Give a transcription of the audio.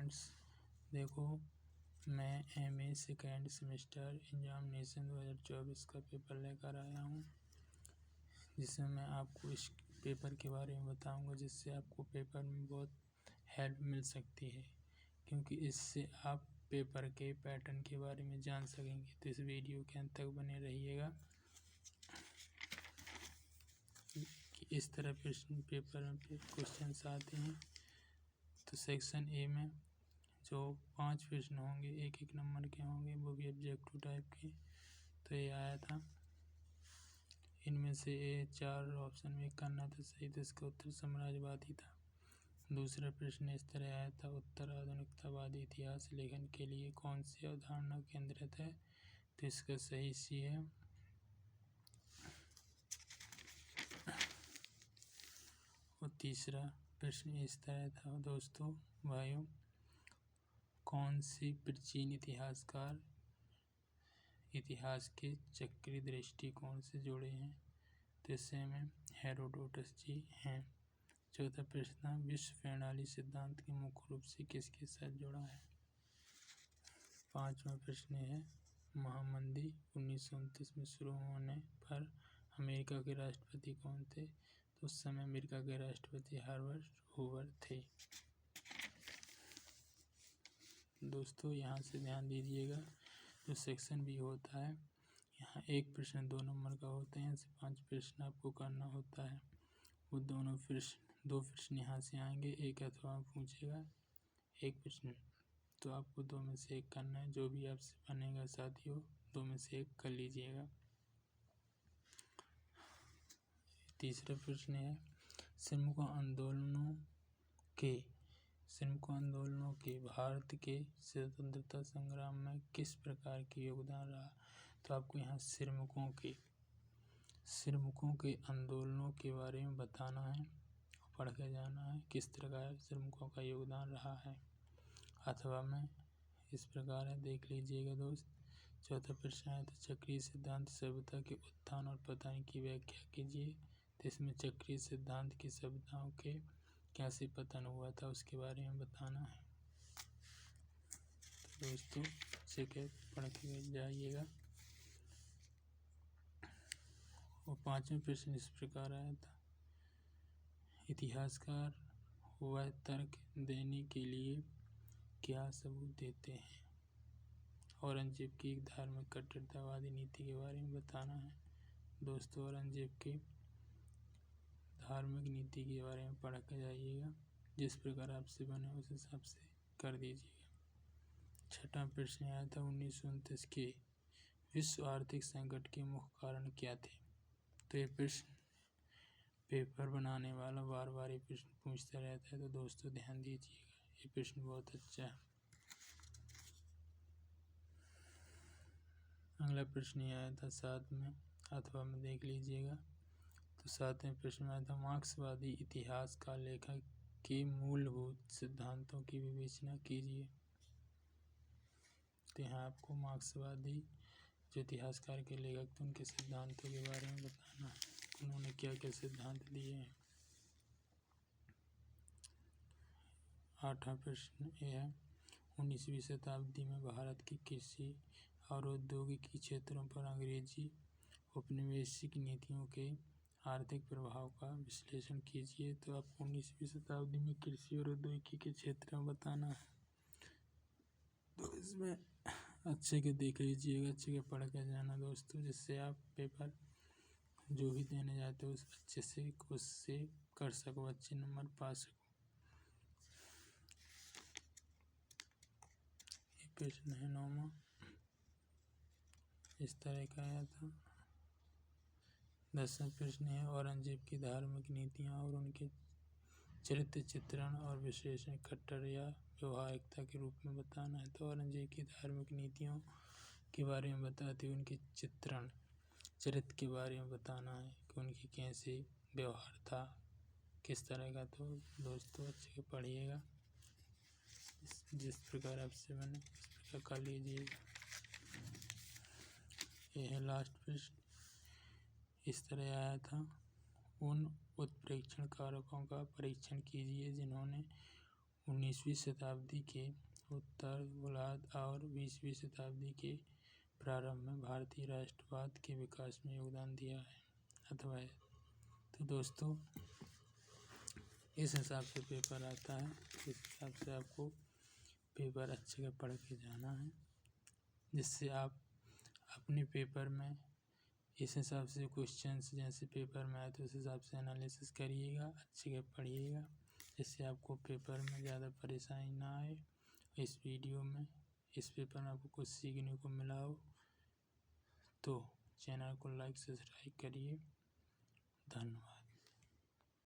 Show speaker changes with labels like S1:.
S1: Students, देखो मैं MA second semester examination 2024 का पेपर लेकर आया हूँ, जिसमें मैं आपको इस पेपर के बारे में बताऊंगा, जिससे आपको पेपर में बहुत हेल्प मिल सकती है, क्योंकि इससे आप पेपर के पैटर्न के बारे में जान सकेंगे। तो इस वीडियो के अंत तक बने रहिएगा कि इस तरह पेपर में क्वेश्चन आते हैं। तो सेक्शन ए में जो 5 प्रश्न होंगे, एक नंबर के होंगे, वो भी ऑब्जेक्टिव टाइप के। तो ये आया था, इनमें से ये 4 ऑप्शन में करना था सही, तो इसका उत्तर साम्राज्यवादी था। दूसरा प्रश्न इस तरह आया था, उत्तर आधुनिकतावादी इतिहास लेखन के लिए कौन सी अवधारणा केंद्रित है? तो इसका सही सी है। और तीसरा प्रश्न इस तरह था दोस्तों भाइयों, कौन सी प्राचीन इतिहासकार इतिहास के चक्रीय दृष्टिकोण से जुड़े हैं? तो इससे में हेरोडोटस जी हैं। चौथा प्रश्न, विश्व प्रणाली सिद्धांत के मुख्य रूप से किसके साथ जुड़ा है? पांचवा प्रश्न है, महामंदी 1929 में शुरू होने पर अमेरिका के राष्ट्रपति कौन थे? तो उस समय अमेरिका के राष्ट्रपति हार्वर्ड हूवर थे। दोस्तों यहाँ से ध्यान दीजिएगा, जो सेक्शन बी होता है, यहाँ एक प्रश्न 2 नंबर का होता है, यहाँ से 5 प्रश्न आपको करना होता है। वो दोनों प्रश्न 2 प्रश्न यहाँ से आएंगे, एक अथवा पूछेगा एक प्रश्न, तो आपको 2 में से एक करना है। जो भी आपसे बनेगा साथियों, 2 में से एक कर लीजिएगा। तीसरा प्रश्न है, श्रमिक आंदोलनों के भारत के स्वतंत्रता संग्राम में किस प्रकार के योगदान रहा? तो आपको यहाँ श्रमिकों के आंदोलनों के बारे में बताना है, पढ़ के जाना है किस प्रकार श्रमिकों का योगदान रहा है। अथवा में इस प्रकार है, देख लीजिएगा दोस्त। चौथा प्रश्न है, तो चक्रीय सिद्धांत सभ्यता के उत्थान और पतन की व्याख्या कीजिए। तो इसमें चक्रीय सिद्धांत की सभ्यताओं के कैसे पतन हुआ था उसके बारे में बताना है। तो दोस्तों अच्छे के पढ़ के जाइएगा। और 5वां प्रश्न इस प्रकार आया था, इतिहासकार वह तर्क देने के लिए क्या सबूत देते हैं? औरंगजेब की धार्मिक कट्टरतावादी नीति के बारे में बताना है। दोस्तों औरंगजेब की धार्मिक नीति के बारे में पढ़ कर जाइएगा, जिस प्रकार आपसे बने उस हिसाब से कर दीजिएगा। 6वां प्रश्न आया था, 1929 के विश्व आर्थिक संकट के मुख्य कारण क्या थे? तो ये प्रश्न पेपर बनाने वाला बार बार ये प्रश्न पूछता रहता है, तो दोस्तों ध्यान दीजिएगा, ये प्रश्न बहुत अच्छा है। अगला प्रश्न आया था 7 में, अथवा में देख लीजिएगा। तो 7वें प्रश्न में आया था, मार्क्सवादी इतिहास का लेखक के मूलभूत सिद्धांतों की विवेचना कीजिए। तो यहाँ आपको मार्क्सवादी जो इतिहासकार के लेखक थे उनके सिद्धांतों के बारे में बताना है, उन्होंने क्या क्या सिद्धांत दिए हैं। 8वां प्रश्न यह है, 19वीं शताब्दी में भारत की कृषि और औद्योगिकी क्षेत्रों पर अंग्रेजी औपनिवेशिक नीतियों के आर्थिक प्रभाव का विश्लेषण कीजिए। तो आपको 19वीं शताब्दी में कृषि और औद्योगिकी के क्षेत्र में बताना है। तो इसमें अच्छे के देख लीजिएगा, अच्छे के पढ़ के जाना दोस्तों, जिससे आप पेपर जो भी देने जाते हो उस अच्छे से उससे कर सको, अच्छे नंबर पा सको। ये प्रश्न है 9वां, इस तरह का आया था। 10वां प्रश्न है, औरंगजेब की धार्मिक नीतियाँ और उनके चरित्र चित्रण और विश्लेषण कट्टर या व्यवहारिकता के रूप में बताना है। तो औरंगजेब की धार्मिक नीतियों के बारे में बताते हुए उनके चरित्र के बारे में बताना है कि उनकी कैसे व्यवहार था, किस तरह का। तो दोस्तों अच्छे से पढ़िएगा, जिस प्रकार आपसे बने उस प्रकार कर लीजिएगा। यह है लास्ट प्रश्न, इस तरह आया था, उन उत्प्रेक्षण कारकों का परीक्षण कीजिए जिन्होंने 19वीं शताब्दी के उत्तर गोलार्ध और 20वीं शताब्दी के प्रारंभ में भारतीय राष्ट्रवाद के विकास में योगदान दिया है अथवा है। तो दोस्तों इस हिसाब से पेपर आता है, इस हिसाब से आपको पेपर अच्छे से पढ़ के जाना है, जिससे आप अपने पेपर में इस हिसाब से क्वेश्चंस जैसे पेपर में आए तो उस हिसाब से एनालिसिस करिएगा, अच्छे से पढ़िएगा, जिससे आपको पेपर में ज़्यादा परेशानी ना आए। इस वीडियो में इस पेपर में आपको कुछ सीखने को मिला हो तो चैनल को लाइक सब्सक्राइब करिए। धन्यवाद।